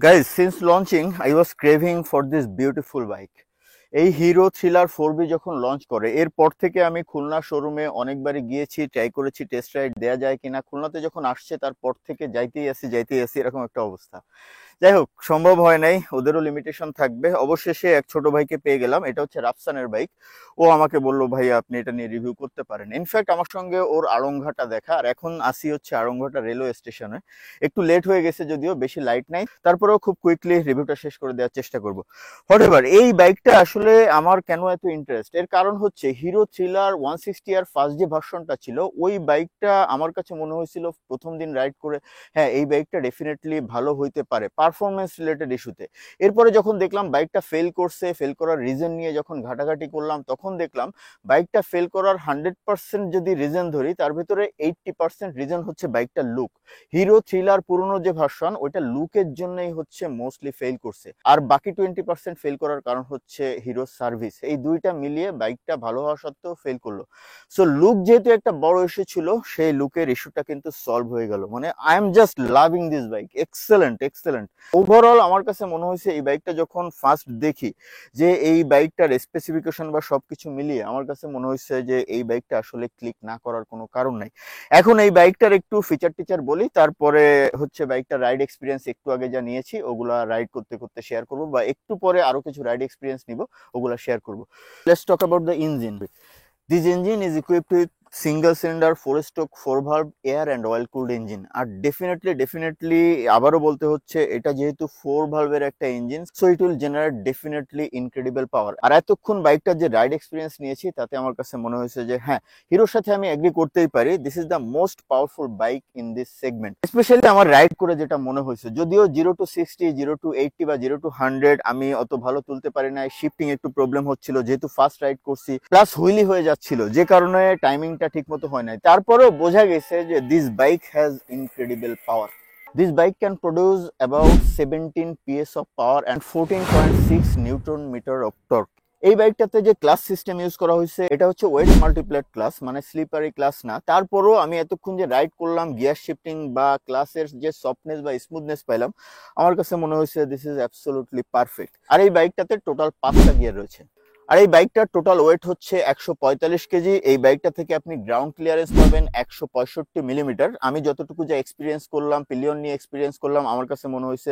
Guys, since launching, I was craving for this beautiful bike. এই hero thriller 4B যখন launch করে এরপর থেকে আমি খুলনা শোরুমে অনেকবারই গিয়েছি, ট্রাই করেছি টেস্ট রাইড দেওয়া যায় কিনা। খুলনাতে যখন আসছে তারপর থেকে যাইতেই আসি এরকম একটা অবস্থা। যাই হোক, সম্ভব হয় নাই, ওদেরও লিমিটেশন থাকবে। অবশেষে এক ছোট ভাইকে পেয়ে গেলাম, এটা হচ্ছে রাফসানের বাইক। ও আমাকে বললো, ভাই আপনি এটা নিয়ে রিভিউ করতে পারেন। ইনফ্যাক্ট আমার সঙ্গে ওর আড়ংঘাটা দেখা, আর এখন আসি হচ্ছে আড়ংঘাটা রেলওয়ে স্টেশনে। একটু লেট হয়ে গেছে, যদিও বেশি লাইট নাই, তারপরেও খুব কুইকলি রিভিউটা শেষ করে দেওয়ার চেষ্টা করবো। হোয়াটএভার, এই বাইকটা আসলে আমার কেন এত ইন্টারেস্ট, এর কারণ হচ্ছে হিরো থ্রিলার 160 আর ফার্স্ট যে ভার্সনটা ছিল, ওই বাইকটা আমার কাছে মনে হয়েছিল প্রথম দিন রাইড করে, হ্যাঁ এই বাইকটা ডেফিনেটলি ভালো হইতে পারে পারফরমেন্স রিলেটেড ইস্যুতে। এরপরে যখন দেখলাম বাইকটা ফেল করছে, ফেল করার রিজন নিয়ে যখন ঘাটাঘাটি করলাম, তখন দেখলাম বাইকটা ফেল করার 100% যদি রিজন ধরি, তার ভিতরে 80% রিজন হচ্ছে বাইকটার লুক। হিরো থ্রিলার পুরনো যে ভার্সন, ওইটা লুকের জন্যই হচ্ছে মোস্টলি ফেল করছে, আর বাকি 20% ফেল করার কারণ হচ্ছে হিরো সার্ভিস। এই দুইটা মিলিয়ে বাইকটা ভালো হওয়া সত্ত্বেও ফেল করলো। সো লুক যেহেতু একটা বড় ইস্যু ছিল, সেই লুকের ইস্যুটা কিন্তু সলভ হয়ে গেল। মানে I am just loving this bike, excellent excellent. Overall আমার কাছে মনে হয়েছে এই বাইকটা যখন ফার্স্ট দেখি, যে এই বাইকটার স্পেসিফিকেশন বা সবকিছু মিলিয়ে আমার কাছে মনে হয়েছে যে এই বাইকটা আসলে ক্লিক না করার কোনো কারণ নাই। এখন এই বাইকটার একটু ফিচার টিচার বলি, তারপরে হচ্ছে বাইকটা রাইড এক্সপিরিয়েন্স একটু আগে যা নিয়েছি ওগুলা রাইড করতে করতে শেয়ার করবো, বা একটু পরে আরো কিছু রাইড এক্সপিরিয়েন্স নিব, ওগুলা শেয়ার করবো। Let's talk about the engine. This engine is equipped with single cylinder 4 stroke 4 valve air and oil cooled engine। আর ডেফিনেটলি আবারও বলতে হচ্ছে, এটা যেহেতু 4 ভালভের একটা ইঞ্জিন, so it will generate definitely incredible power. আর এতক্ষণ বাইকটার যে রাইড এক্সপিরিয়েন্স নিয়েছি, তাতে আমার কাছে মনে হয়েছে যে হ্যাঁ, হিরোর সাথে আমি এগ্রি করতেই পারি, this is the most powerful bike in this segment. Specially আমার রাইড করে যেটা মনে হয়েছে, যদিও 0 to 60, 0 to 80 বা 0 to 100 আমি অত ভালো তুলতে পারি না, শিফটিং একটু প্রবলেম হচ্ছিল, যেহেতু ফার্স্ট রাইড করছি, প্লাস হুইলি হয়ে যাচ্ছিল, যে কারণে টাইমিংটা ঠিক মতো হয় নাই। তারপরেও বোঝা গেছে যে this bike has incredible power. This bike can produce about 17 PS of power and 14.6 Newton meter of torque। এই বাইকটাতে যে ক্লাস সিস্টেম ইউজ করা হয়েছে, এটা হচ্ছে ওয়েট মাল্টিপ্লেট ক্লাস, মানে স্লিপারি ক্লাস না। তারপরও আমি এতক্ষণ যে রাইড করলাম, গিয়ার শিফটিং বা ক্লাসের যে সফটনেস বা স্মুথনেস পাইলাম, আমার কাছে মনে হয়েছে দিস ইজ অ্যাবসলিউটলি পারফেক্ট। আর এই বাইকটাতে টোটাল 5টা গিয়ার রয়েছে। আর এই বাইকটার টোটাল ওয়েট হচ্ছে 145 কেজি। এই বাইকটা থেকে আপনি গ্রাউন্ড ক্লিয়ারেন্স পাবেন 165 মিলিমিটার। আমি যতটুকু যা এক্সপিরিয়েন্স করলাম, পিলিয়ন নিয়ে এক্সপিরিয়েন্স করলাম, আমার কাছে মনে হয়েছে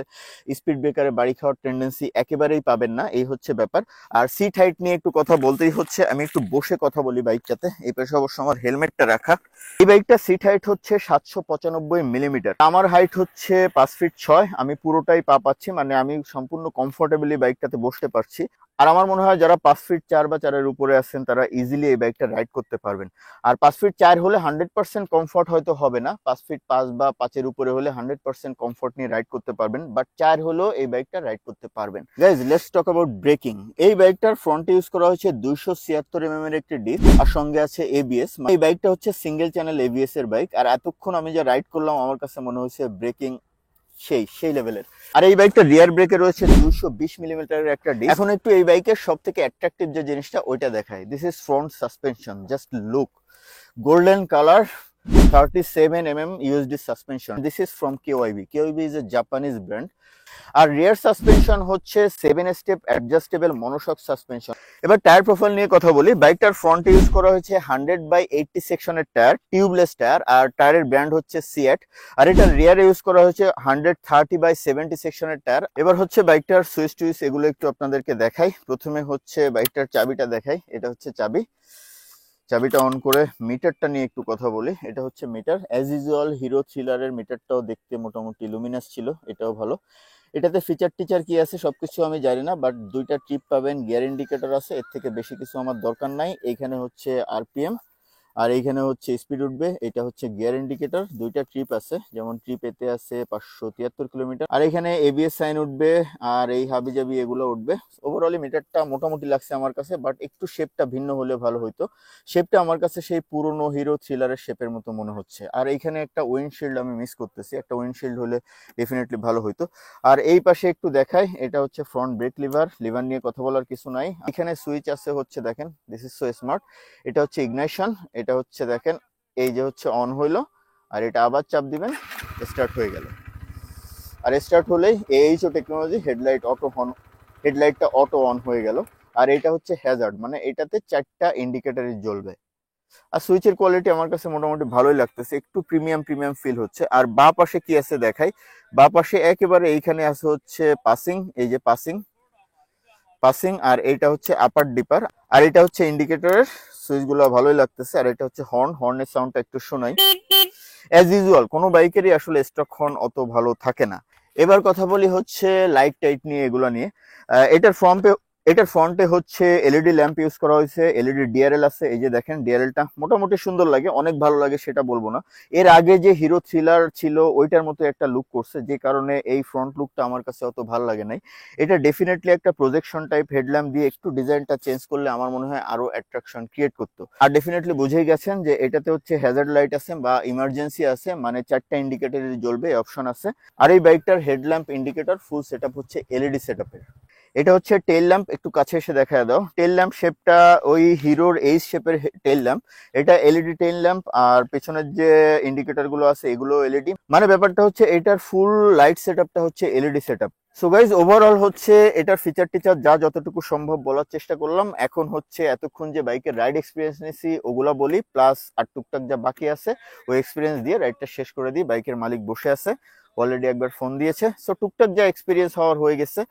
স্পিড ব্রেকারে বাড়ি খাওয়ার টেন্ডেন্সি একেবারেই পাবেন না, এই হচ্ছে ব্যাপার। আর সিট হাইট নিয়ে একটু কথা বলতেই হচ্ছে, আমি একটু বসে কথা বলি বাইকটাতে। এই পাশে অবশ্য আমার হেলমেটটা রাখা। এই বাইকটা সিট হাইট হচ্ছে 795 মিলিমিটার। আমার হাইট হচ্ছে 5 ফিট 6। আমি পুরোটাই পা পাচ্ছি, মানে আমি সম্পূর্ণ কমফোর্টেবলি বাইকটাতে বসতে পারছি। আর আমার মনে হয় যারা 5 ফিট 4 বা 4-এর উপরে আছেন, তারা ইজিলি এই বাইকটা রাইড করতে পারবেন। আর 5 ফিট 4 হলে 100% কমফর্ট হয়তো হবে না, 5 ফিট 5 বা 5-এর উপরে হলে 100% কমফর্ট নিয়ে রাইড করতে পারবেন, বাট 4 হলেও এই বাইকটা রাইড করতে পারবেন। Guys, let's talk about breaking. এই বাইকটার ফ্রন্টে ইউজ করা হয়েছে 276 এর একটি ডিস্ক, আর সঙ্গে আছে এবিএস। এই বাইকটা হচ্ছে সিঙ্গেল চ্যানেল এবিএস এর বাইক। আর এতক্ষণ আমি যা রাইড করলাম, আমার কাছে মনে হয়েছে ব্রেকিং সেই লেভেলের। আর এই বাইকটা রিয়ার ব্রেকে রয়েছে 220 মিলিমিটারের একটা ডিস্ক। এখন একটু এই বাইকের সব থেকে অ্যাট্রাকটিভ যে জিনিসটা, ওইটা দেখায়। This is front suspension, just look, golden colour, 37 USD suspension. This is from KYB. KYB is a Japanese brand. আর রিয়ার সাসপেনশন হচ্ছে 7 স্টেপ অ্যাডজাস্টেবল মনোশক সাসপেনশন। এবার টায়ার প্রোফাইল নিয়ে কথা বলি। বাইকটার ফ্রন্টে ইউজ করা হয়েছে 100/80 সেকশনের টায়ার, টিউবলেস টায়ার, আর টায়ারের ব্র্যান্ড হচ্ছে সিয়াট। আর এটা রিয়ারে ইউজ করা হয়েছে 130/70 সেকশনের টায়ার। এবার হচ্ছে বাইকটার সুইচ টুইচ এগুলো একটু আপনাদেরকে দেখাই। প্রথমে হচ্ছে বাইকটার চাবিটা দেখাই। এটা হচ্ছে চাবি। চাবিটা অন করে মিটারটা নিয়ে একটু কথা বলি। এটা হচ্ছে মিটার। অ্যাজ ইউজুয়াল হিরো থ্রিলারের মিটারটাও দেখতে মোটামুটি লুমিনাস ছিল, এটাও ভালো। এটাতে ফিচার টিচার কি আছে সবকিছু আমি জানি না, বাট 2টা ট্রিপ পাবেন, গিয়ার ইন্ডিকেটর আছে, এর থেকে বেশি কিছু আমার দরকার নাই। এইখানে হচ্ছে আরপিএম, আর এইখানে হচ্ছে স্পিড উঠবে। এটা হচ্ছে গিয়ার ইন্ডিকেটর। 2টা ট্রিপ আছে, যেমন ট্রিপ এতে আছে 573 কিলোমিটার, আর এখানে এবিএস সাইন উঠবে, আর এই হাবিজাবি এগুলো উঠবে। ওভারঅলি মিটারটা মোটামুটি লাগছে আমার কাছে, বাট একটু শেপটা ভিন্ন হলে ভালো হইতো। শেপটা আমার কাছে সেই পুরনো হিরো থ্রিলারের শেপের মতো মনে হচ্ছে। আর এইখানে একটা উইন্ডশিল্ড আমি মিস করতেছি, একটা উইন্ডশিল্ড হলে ডেফিনেটলি ভালো হইতো। আর এই পাশে একটু দেখাই, এটা হচ্ছে ফ্রন্ট ব্রেক লিভার। লিভার নিয়ে কথা বলার কিছু নাই। এখানে সুইচ আছে হচ্ছে, দেখেন, দিস ইজ সো স্মার্ট। এটা হচ্ছে ইগনিশন। এটা হচ্ছে দেখেন, এই যে হচ্ছে অন হইলো, আর এটা আবার চাপ দিবেন, স্টার্ট হয়ে গেল। আর স্টার্ট হলেই এইচও টেকনোলজি হেডলাইটটা অটো অন হয়ে গেল। আর এটা হচ্ছে হ্যাজার্ড, মানে এটাতে 4টা ইন্ডিকেটরই জ্বলবে। আর সুইচের কোয়ালিটি আমার কাছে মোটামুটি ভালোই লাগতেছে, একটু প্রিমিয়াম প্রিমিয়াম ফিল হচ্ছে। আর বাঁ পাশে কি আছে দেখাই, বাঁ পাশে একেবারে এইখানে আছে হচ্ছে পাসিং, এই যে পাসিং পাসিং, আর এটা হচ্ছে আপার ডিপার, আর এটা হচ্ছে ইন্ডিকেটরের সুইচগুলো ভালোই লাগতেছে। আর এটা হচ্ছে হর্নের সাউন্ডটা একটু শোনাই। অ্যাজ ইউজুয়াল কোনো বাইকেরই আসলে স্টক হর্ন অত ভালো থাকে না। এবার কথা বলি হচ্ছে লাইট টাইট নিয়ে, এগুলো নিয়ে। এটার ফ্রন্টে হচ্ছে এলইডি ল্যাম্প ইউজ করা হয়েছে, এলইডি ডিআরএল আছে। এই যে দেখেন ডিআরএলটা মোটামুটি সুন্দর লাগে, অনেক ভালো লাগে সেটা বলবো না। এর আগে যে হিরো থ্রিলার ছিল ওইটার মতো একটা লুক করছে, যে কারণে এই ফ্রন্ট লুকটা আমার কাছে অত ভালো লাগে নাই। এটা ডেফিনেটলি একটা প্রজেকশন টাইপ হেডল্যাম্প দিয়ে একটু ডিজাইনটা চেঞ্জ করলে আমার মনে হয় আরো অ্যাট্রাকশন ক্রিয়েট করতো। আর ডেফিনেটলি বুঝেই গেছেন যে এটাতে হচ্ছে হ্যাজার্ড লাইট আছে বা ইমার্জেন্সি আছে, মানে 4টা ইন্ডিকেটর জ্বলবে অপশন আছে। আর এই বাইকটার হেডল্যাম্প ইন্ডিকেটর ফুল সেটআপ হচ্ছে এলইডি সেটআপের। এটা হচ্ছে টেল ল্যাম্প, একটু কাছে এসে দেখা দাও। টেল ল্যাম্প শেপটা ওই হিরোর এইচ শেপের টেল ল্যাম্প, এটা এলইডি টেল ল্যাম্প। আর পেছনের যে ইন্ডিকেটর গুলো আছে এগুলো এলইডি, মানে ব্যাপারটা হচ্ছে এটার ফুল লাইট সেটআপটা হচ্ছে LED setup. So guys overall হচ্ছে এটার ফিচার টিচার যা যতটুকু সম্ভব বলার চেষ্টা করলাম। এখন হচ্ছে এতক্ষণ যে বাইকের রাইড এক্সপিরিয়েন্স নিয়েছি ওগুলা বলি, প্লাস আর টুকটাক যা বাকি আছে ওই এক্সপিরিয়েন্স দিয়ে রাইডটা শেষ করে দিই। বাইকের মালিক বসে আছে, অলরেডি একবার ফোন দিয়েছে। সো টুকটাক যা এক্সপিরিয়েন্স হওয়ার হয়ে গেছে।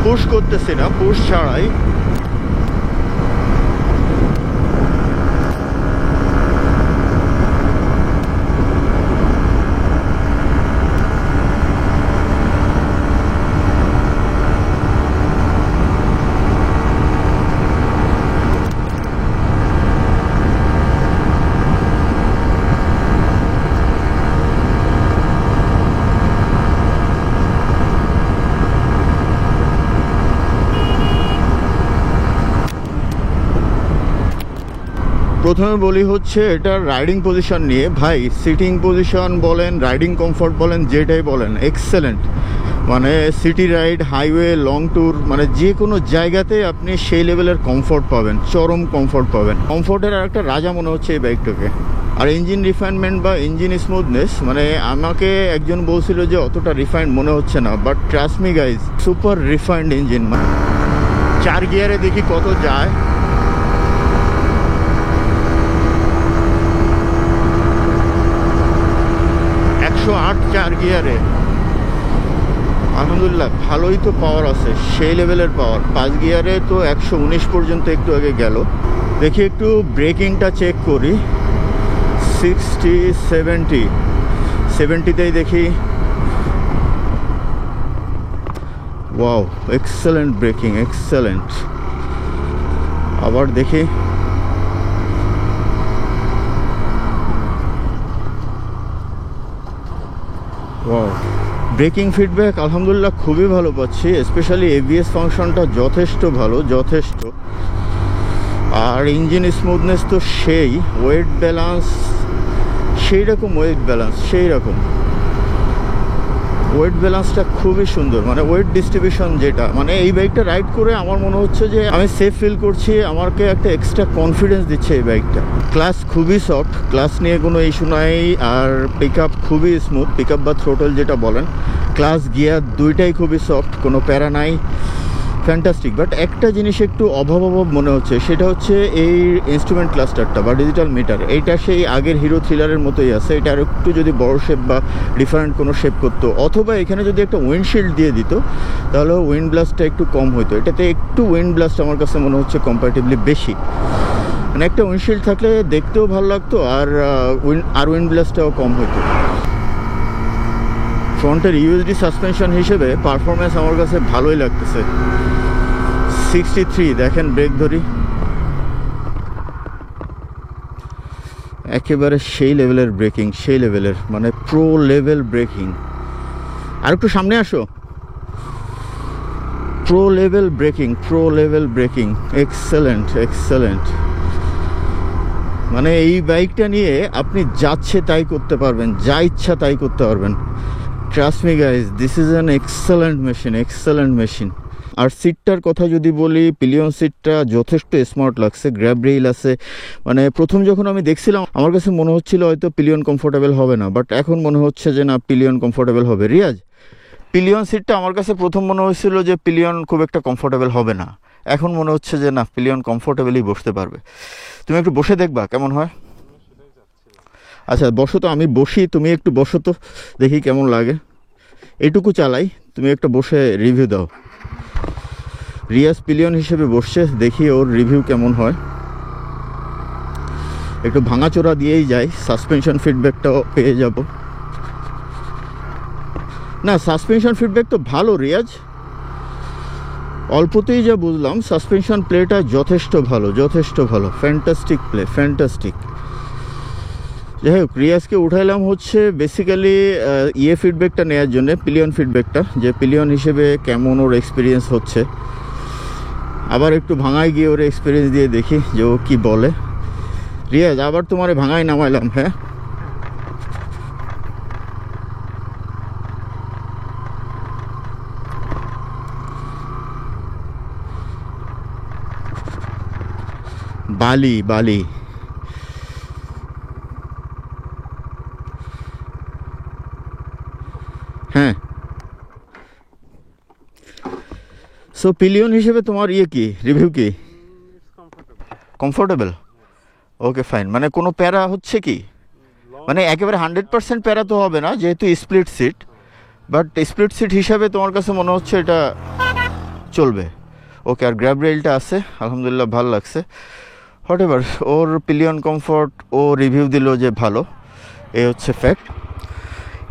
পুশ করতেছি না, পুশ ছাড়াই। প্রথমে বলি হচ্ছে এটার রাইডিং পজিশন নিয়ে। ভাই সিটিং পজিশন বলেন, রাইডিং কমফোর্ট বলেন, যেটাই বলেন এক্সেলেন্ট। মানে city ride, highway, long tour, মানে যে কোনো জায়গাতে আপনি সেই লেভেলের কমফোর্ট পাবেন, চরম কমফোর্ট পাবেন। কমফোর্টের আর একটা রাজা মনে হচ্ছে এই বাইকটাকে। আর ইঞ্জিন রিফাইনমেন্ট বা ইঞ্জিন স্মুথনেস, মানে আমাকে একজন বলছিল যে অতটা রিফাইন্ড মনে হচ্ছে না, but trust me guys, super refined engine. 4 গিয়ারে দেখি কত যায়। আট 4 গিয়ারে আলহামদুলিল্লাহ ভালোই তো পাওয়ার আছে, সেই লেভেলের পাওয়ার। 5 গিয়ারে তো 119 পর্যন্ত একটু আগে গেল। দেখি একটু ব্রেকিংটা চেক করি। 60 70তেই দেখি। Wow, excellent breaking, excellent. আবার দেখি। ওয়াও, ব্রেকিং ফিডব্যাক আলহামদুলিল্লাহ খুবই ভালো পাচ্ছি। স্পেশালি এবিএস ফাংশনটা যথেষ্ট ভালো, যথেষ্ট। আর ইঞ্জিন স্মুথনেস তো সেই, ওয়েট ব্যালেন্স সেই রকম, ওয়েট ব্যালেন্স সেই রকম। ওয়েট ব্যালেন্সটা খুবই সুন্দর, মানে ওয়েট ডিস্ট্রিবিউশন যেটা, মানে এই বাইকটা রাইড করে আমার মনে হচ্ছে যে আমি সেফ ফিল করছি, আমাকে একটা এক্সট্রা কনফিডেন্স দিচ্ছে এই বাইকটা। ক্লাস খুবই সফট, ক্লাস নিয়ে কোনো ইস্যু নাই। আর পিক আপ খুবই স্মুথ, পিক আপ বা থ্রোটল যেটা বলেন। ক্লাস গিয়ার দুইটাই খুবই সফট, কোনো প্যারা নাই, ফ্যান্টাস্টিক। বাট একটা জিনিস একটু অভাব মনে হচ্ছে, সেটা হচ্ছে এই ইনস্ট্রুমেন্ট ক্লাস্টারটা বা ডিজিটাল মিটার। এইটা সেই আগের হিরো থ্রিলারের মতোই আছে, এটা আর একটু যদি বড় শেপ বা ডিফারেন্ট কোনো শেপ করতো, অথবা এখানে যদি একটা উইন্ডশিল্ড দিয়ে দিত তাহলে উইন্ড ব্লাস্টটা একটু কম হতো। এটাতে একটু উইন্ড ব্লাস্ট আমার কাছে মনে হচ্ছে কম্পারেটিভলি বেশি। মানে একটা উইন্ডশিল্ড থাকলে দেখতেও ভালো লাগতো, আর উইন্ড ব্লাস্টটাও কম হতো। ফ্রন্টের ইউএসডি সাসপেনশন হিসেবে পারফরমেন্স আমার কাছে ভালোই লাগতেছে। 63 দেখেন, ব্রেক ধরি একেবারে সেই লেভেলের ব্রেকিং, সেই লেভেলের মানে প্রো লেভেল ব্রেকিং। আর একটু সামনে আসো। Pro level breaking, pro level breaking, excellent excellent. মানে এই বাইকটা নিয়ে আপনি যাচ্ছে তাই করতে পারবেন, যা ইচ্ছা তাই করতে পারবেন। Trust me guys, this is an excellent machine, excellent machine. আর সিটটার কথা যদি বলি, পিলিয়ন সিটটা যথেষ্ট স্মার্ট লাগছে, গ্র্যাব রেইল আছে। মানে প্রথম যখন আমি দেখছিলাম আমার কাছে মনে হচ্ছিল হয়তো পিলিয়ন কমফোর্টেবল হবে না, বাট এখন মনে হচ্ছে যে না, পিলিয়ন কমফোর্টেবল হবে। রিয়াজ, পিলিয়ন সিটটা আমার কাছে প্রথম মনে হয়েছিল যে পিলিয়ন খুব একটা কমফোর্টেবল হবে না, এখন মনে হচ্ছে যে না, পিলিয়ন কমফোর্টেবলই বসতে পারবে। তুমি একটু বসে দেখবা কেমন হয়। আচ্ছা বসো তো, আমি বসি, তুমি একটু বসো তো, দেখি কেমন লাগে। এইটুকু চালাই, তুমি একটু বসে রিভিউ দাও। রিয়াজ পিলিয়ন হিসেবে বসছে, দেখি ওর রিভিউ কেমন হয়। একটু ভাঙাচোরা দিয়েই যাই, সাসপেনশন ফিডব্যাকটাও পেয়ে যাব। না, সাসপেনশন ফিডব্যাক তো ভালো রিয়াজ, অল্পতেই যা বুঝলাম সাসপেনশন প্লেটা যথেষ্ট ভালো, যথেষ্ট ভালো, ফ্যান্টাস্টিক প্লে, ফ্যান্টাস্টিক। যাই হোক, রিয়াজকে উঠাইলাম হচ্ছে বেসিক্যালি ফিডব্যাকটা নেওয়ার জন্য, পিলিয়ন ফিডব্যাকটা, যে পিলিয়ন হিসেবে কেমন ওর এক্সপিরিয়েন্স হচ্ছে। আবার একটু ভাঙায় গিয়ে ওর এক্সপিরিয়েন্স দিয়ে দেখি যে ও কী বলে। রিয়াজ, আবার তোমারে ভাঙায় নামাইলাম। হ্যাঁ, বালি বালি। হ্যাঁ, সো পিলিয়ন হিসেবে তোমার কি রিভিউ, কি কমফোর্টেবল? Okay fine. মানে কোনো প্যারা হচ্ছে কি, মানে একেবারে 100% প্যারা তো হবে না যেহেতু split seat, but split seat হিসাবে তোমার কাছে মনে হচ্ছে এটা চলবে। ওকে, আর গ্র্যাব রেলটা আছে, আলহামদুলিল্লাহ ভালো লাগছে। হোয়াট এভার, ওর পিলিয়ন কমফোর্ট ও রিভিউ দিল যে ভালো, এই হচ্ছে ফ্যাক্ট।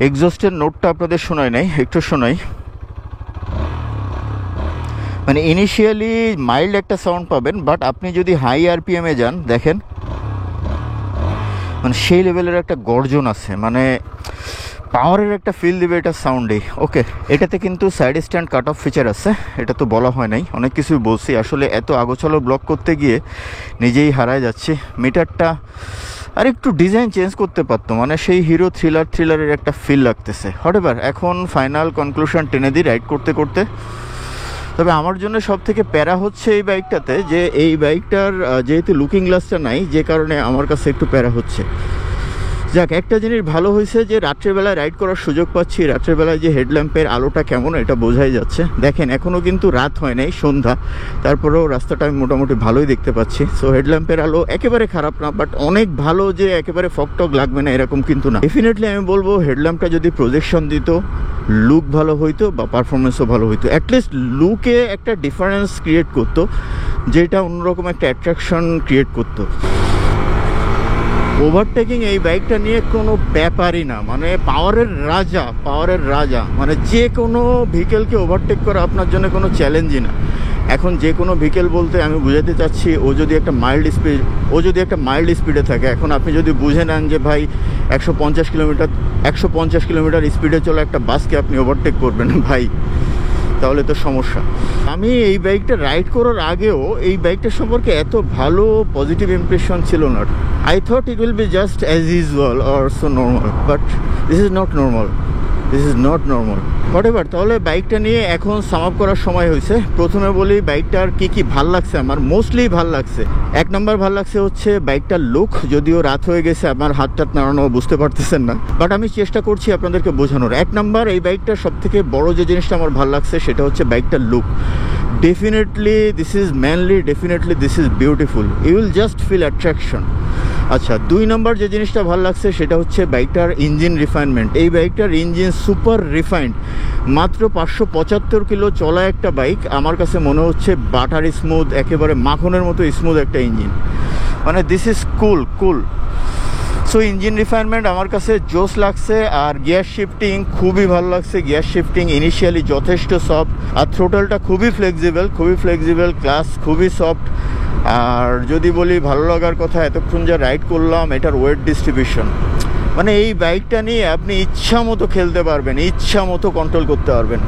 এক্সস্টের নোটটা আপনাদের শোনায় নাই, একটু শোনাই। মানে ইনিশিয়ালি মাইল্ড একটা সাউন্ড পাবেন, বাট আপনি যদি হাই আরপিএমে যান দেখেন মানে সেই লেভেলের একটা গর্জন আছে, মানে পাওয়ারের একটা ফিল দিবে এটা সাউন্ডে। ওকে, এটাতে কিন্তু side stand cut off feature আছে, এটা তো বলা হয় নাই, অনেক কিছুই বলছি। আসলে এত আগোছালো ব্লক করতে গিয়ে নিজেই হারায় যাচ্ছি। মিটারটা আর একটু ডিজাইন চেঞ্জ করতে পারতো, মানে সেই হিরো থ্রিলারের একটা ফিল লাগতেছে। হোয়াটএভার, এখন ফাইনাল কনক্লুশন টেনে দিই রাইড করতে করতে। তবে আমার জন্য সব থেকে প্যারা হচ্ছে এই বাইকটাতে যে এই বাইকটার যেহেতু লুকিং গ্লাসটা নাই, যে কারণে আমার কাছে একটু প্যারা হচ্ছে। যাক, একটা জিনিস ভালো হয়েছে যে রাত্রেবেলায় রাইড করার সুযোগ পাচ্ছি। রাত্রেবেলায় যে হেডল্যাম্পের আলোটা কেমন এটা বোঝাই যাচ্ছে। দেখেন এখনও কিন্তু রাত হয় নাই, সন্ধ্যা, তারপরেও রাস্তাটা আমি মোটামুটি ভালোই দেখতে পাচ্ছি। সো হেডল্যাম্পের আলো একেবারে খারাপ না, বাট অনেক ভালো যে একেবারে ফকটক লাগবে না এরকম কিন্তু না। ডেফিনেটলি আমি বলবো হেডল্যাম্পটা যদি প্রজেকশন দিত, লুক ভালো হইতো বা পারফরমেন্সও ভালো হইতো, অ্যাটলিস্ট লুকে একটা ডিফারেন্স ক্রিয়েট করতো, যেটা অন্যরকম একটা অ্যাট্রাকশন ক্রিয়েট করতো। ওভারটেকিং এই বাইকটা নিয়ে কোনো ব্যাপারই না, মানে পাওয়ারের রাজা, পাওয়ারের রাজা। মানে যে কোনো ভেহিকেলকে ওভারটেক করা আপনার জন্য কোনো চ্যালেঞ্জই না। এখন যে কোনো ভেহিকেল বলতে আমি বুঝাতে চাচ্ছি, ও যদি একটা মাইল্ড স্পিডে থাকে, এখন আপনি যদি বুঝে নেন যে ভাই 150 কিলোমিটার স্পিডে চলে একটা বাসকে আপনি ওভারটেক করবেন ভাই, তাহলে তো সমস্যা। আমি এই বাইকটা রাইড করার আগেও এই বাইকটার সম্পর্কে এত ভালো পজিটিভ ইমপ্রেশন ছিল না। I thought it will be just as usual or so normal, but this is not normal. Whatever, তাহলে বাইকটা নিয়ে এখন সাম আপ করার সময় হয়েছে। প্রথমে বলি বাইকটার কি ভাল লাগছে আমার। মোস্টলি ভাল লাগছে, এক নম্বর ভাল লাগছে হচ্ছে বাইকটার লুক। যদিও রাত হয়ে গেছে, আমার হাত নাড়ানো বুঝতে পারতেছেন না, বাট আমি চেষ্টা করছি আপনাদেরকে বোঝানোর। এক নম্বর, এই বাইকটার সব থেকে বড় যে জিনিসটা আমার ভাল লাগছে সেটা হচ্ছে বাইকটার look. Definitely this is beautiful. You will just feel attraction. আচ্ছা, 2 নম্বর যে জিনিসটা ভালো লাগছে সেটা হচ্ছে বাইকটার ইঞ্জিন রিফাইনমেন্ট। এই বাইকটার ইঞ্জিন সুপার রিফাইন্ড। মাত্র 575 কিলো চলা একটা বাইক, আমার কাছে মনে হচ্ছে বাটার স্মুথ, একেবারে মাখনের মতো স্মুথ একটা ইঞ্জিন। মানে this is cool. So engine refinement আমার কাছে জোস লাগছে, আর গিয়ার শিফটিং খুবই ভালো লাগছে। গিয়ার শিফটিং ইনিশিয়ালি যথেষ্ট সফট, আর থ্রোটলটা খুবই ফ্লেক্সিবল, ক্লাস খুবই সফট। আর যদি বলি ভালো লাগার কথা, এতক্ষণ যা রাইড করলাম, এটার ওয়েট ডিস্ট্রিবিউশন, মানে এই বাইকটা নিয়ে আপনি ইচ্ছা মতো খেলতে পারবেন, ইচ্ছা মতো কন্ট্রোল করতে পারবেন।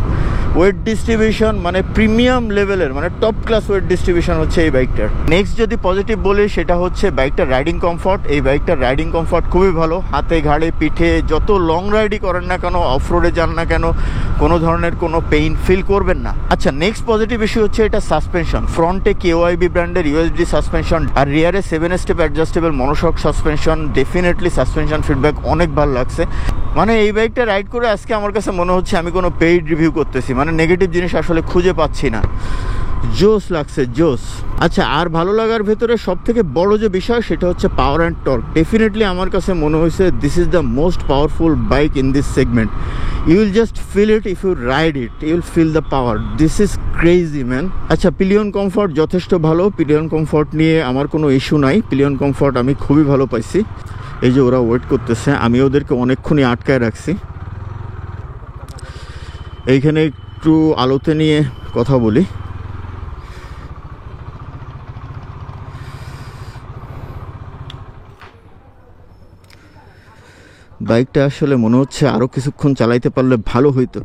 ওয়েট ডিস্ট্রিবিউশন মানে প্রিমিয়াম লেভেলের, মানে টপ ক্লাস ওয়েট ডিস্ট্রিবিউশন হচ্ছে এই বাইকটার। নেক্সট যদি পজিটিভ বলি, সেটা হচ্ছে বাইকটার রাইডিং কমফর্ট। এই বাইকটার রাইডিং কমফর্ট খুবই ভালো, হাতে ঘাড়ে পিঠে যত লং রাইডই করেন না কেন, অফ রোডে যান না কেন, কোনো ধরনের কোনো পেইন ফিল করবেন না। আচ্ছা, নেক্সট পজিটিভ ইস্যু হচ্ছে এটা সাসপেনশন। ফ্রন্টে কেওআইবি ব্র্যান্ডের ইউএসডি সাসপেনশন, আর রিয়ারে 7 step adjustable monoshock suspension. Definitely suspension feedback অনেক ভালো লাগছে। মানে এই বাইকটা রাইড করে আজকে আমার কাছে মনে হচ্ছে আমি কোনো পেইড রিভিউ করতেছি, মানে নেগেটিভ জিনিস আসলে খুঁজে পাচ্ছি না। জোস লাগছে, জোস। আচ্ছা, আর ভালো লাগার ভেতরে সব থেকে বড় যে বিষয়, সেটা হচ্ছে পাওয়ার অ্যান্ড টর্ক। ডেফিনেটলি আমার কাছে মনে হয়েছে this is the most powerful bike in this segment. You will just feel it if you ride it, you will feel the power. This is crazy man. আচ্ছা, pillion comfort যথেষ্ট ভালো। Pillion comfort নিয়ে আমার কোনো issue নাই। Pillion comfort আমি খুবই ভালো পাইছি। এই যে ওরা ওয়েট করতেছে, আমি ওদেরকে অনেকক্ষণই আটকায় রাখছি। এইখানে একটু আলোতে নিয়ে কথা বলি। বাইকটা আসলে মনে হচ্ছে আরও কিছুক্ষণ চালাইতে পারলে ভালো হইতো।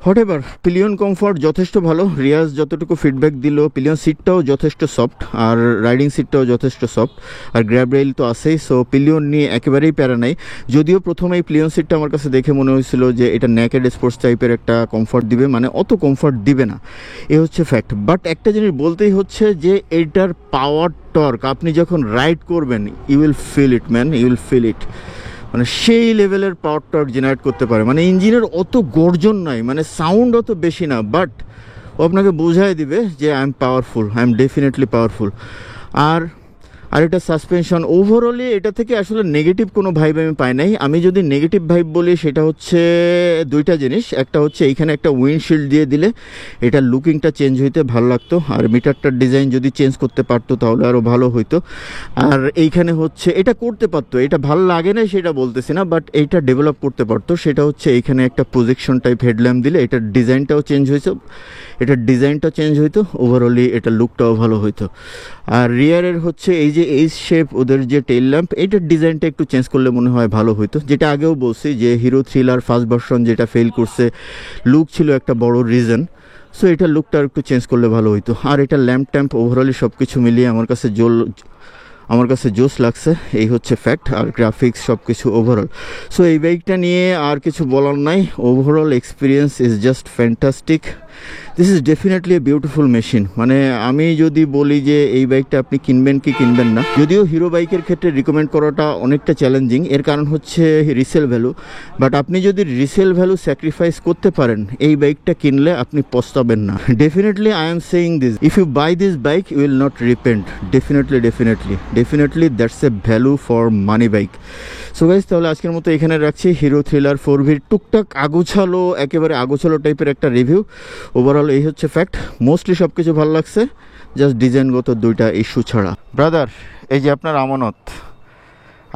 হোয়াটএভার, পিলিয়ন কমফর্ট যথেষ্ট ভালো। রিয়াজ যতটুকু ফিডব্যাক দিল, পিলিয়ন সিটটাও যথেষ্ট সফট, আর রাইডিং সিটটাও যথেষ্ট সফট, আর গ্র্যাব রেইল তো আছেই। সো পিলিয়ন নিয়ে একেবারেই প্যারা নাই। যদিও প্রথমে এই পিলিয়ন সিটটা আমার কাছে দেখে মনে হয়েছিল যে এটা নেকেড স্পোর্টস টাইপের একটা কমফর্ট দিবে, মানে অত কমফর্ট দিবে না, এ হচ্ছে ফ্যাক্ট। বাট একটা জিনিস বলতেই হচ্ছে যে এটার পাওয়ার টর্ক আপনি যখন রাইড করবেন, you will feel it man, you will feel it. মানে সেই লেভেলের পাওয়ার টর্ক জেনারেট করতে পারে। মানে ইঞ্জিনের অত গর্জন নাই, মানে সাউন্ড অত বেশি না, বাট ও আপনাকে বোঝাই দিবে যে I am powerful, I am definitely powerful. আর এটা সাসপেনশন ওভারঅলি, এটা থেকে আসলে নেগেটিভ কোনো ভাইব আমি পাই নাই। আমি যদি নেগেটিভ ভাইব বলি, সেটা হচ্ছে দুইটা জিনিস। একটা হচ্ছে এইখানে একটা উইন্ডশিল্ড দিয়ে দিলে এটা লুকিংটা চেঞ্জ হইতে ভালো লাগতো, আর মিটারটার ডিজাইন যদি চেঞ্জ করতে পারতো তাহলে আরও ভালো হইতো। আর এইখানে হচ্ছে এটা করতে পারতো, এটা ভালো লাগে না সেটা বলতেছি না, বাট এইটা ডেভেলপ করতে পারতো। সেটা হচ্ছে এইখানে একটা প্রজেকশন টাইপ হেডল্যাম্প দিলে এটার ডিজাইনটাও চেঞ্জ হয়েছে, ওভারঅলি এটা লুকটাও ভালো হইতো। আর রিয়ারের হচ্ছে এই যে এইচ শেপ ওদের যে টেইল ল্যাম্প, এইটার ডিজাইনটা একটু চেঞ্জ করলে মনে হয় ভালো হইতো। যেটা আগেও বলছি যে হিরো থ্রিলার ফার্স্ট ভার্সন যেটা ফেল করছে, লুক ছিল একটা বড় রিজন। সো এটা লুকটা একটু চেঞ্জ করলে ভালো হইতো। আর এটা ল্যাম্প ট্যাম্প ওভারঅলি সব কিছু মিলিয়ে আমার কাছে জোস লাগছে, এই হচ্ছে ফ্যাক্ট। আর গ্রাফিক্স সব কিছু ওভারঅল। সো এই বাইকটা নিয়ে আর কিছু বলার নাই। Overall experience is just fantastic. This is definitely a beautiful machine. মানে আমি যদি বলি যে এই বাইকটা আপনি কিনবেন কি কিনবেন না, যদিও হিরো বাইকের ক্ষেত্রে রিকমেন্ড করাটা অনেকটা চ্যালেঞ্জিং, এর কারণ হচ্ছে রিসেল ভ্যালু। বাট আপনি যদি রিসেল ভ্যালু স্যাক্রিফাইস করতে পারেন, এই বাইকটা কিনলে আপনি পস্তাবেন না। Definitely I am saying this, if you buy this bike you will not repent. Definitely that's a value for money bike. So guys, তাহলে আজকের মতো এখানে রাখছি হিরো থ্রিলার 4V টুকটাক একেবারে আগোছালো টাইপের একটা রিভিউ। ওভারঅল এই হচ্ছে ফ্যাক্ট। মোস্টলি সব কিছু ভালো লাগছে, জাস্ট ডিজাইনগত দুইটা ইস্যু ছাড়া। ব্রাদার, এই যে আপনার আমানত,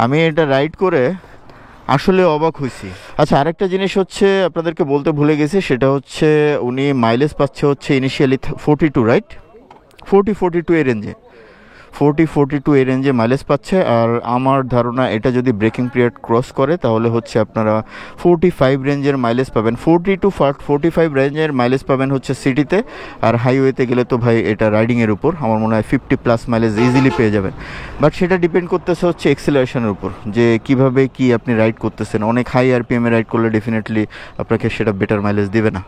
আমি এটা রাইড করে আসলে অবাক হয়েছি। আচ্ছা, আরেকটা জিনিস হচ্ছে আপনাদেরকে বলতে ভুলে গেছি, সেটা হচ্ছে উনি মাইলেজ পাচ্ছে হচ্ছে ইনিশিয়ালি 42, রাইট? 42 এর রেঞ্জে, 42 এই রেঞ্জে মাইলেজ পাচ্ছে। আর আমার ধারণা এটা যদি ব্রেকিং পিরিয়ড ক্রস করে তাহলে হচ্ছে আপনারা 45 রেঞ্জের মাইলেজ পাবেন। 40 to 45 রেঞ্জের মাইলেজ পাবেন হচ্ছে সিটিতে, আর হাইওয়েতে গেলে তো ভাই এটা রাইডিংয়ের উপর আমার মনে হয় 50+ মাইলেজ ইজিলি পেয়ে যাবেন। বাট সেটা ডিপেন্ড করতেছে হচ্ছে এক্সেলারেশনের উপর, যে কিভাবে কি আপনি রাইড করতেছেন। অনেক হাই আরপিএমে রাইড করলে ডেফিনেটলি আপনাকে সেটা বেটার মাইলেজ দিবে না।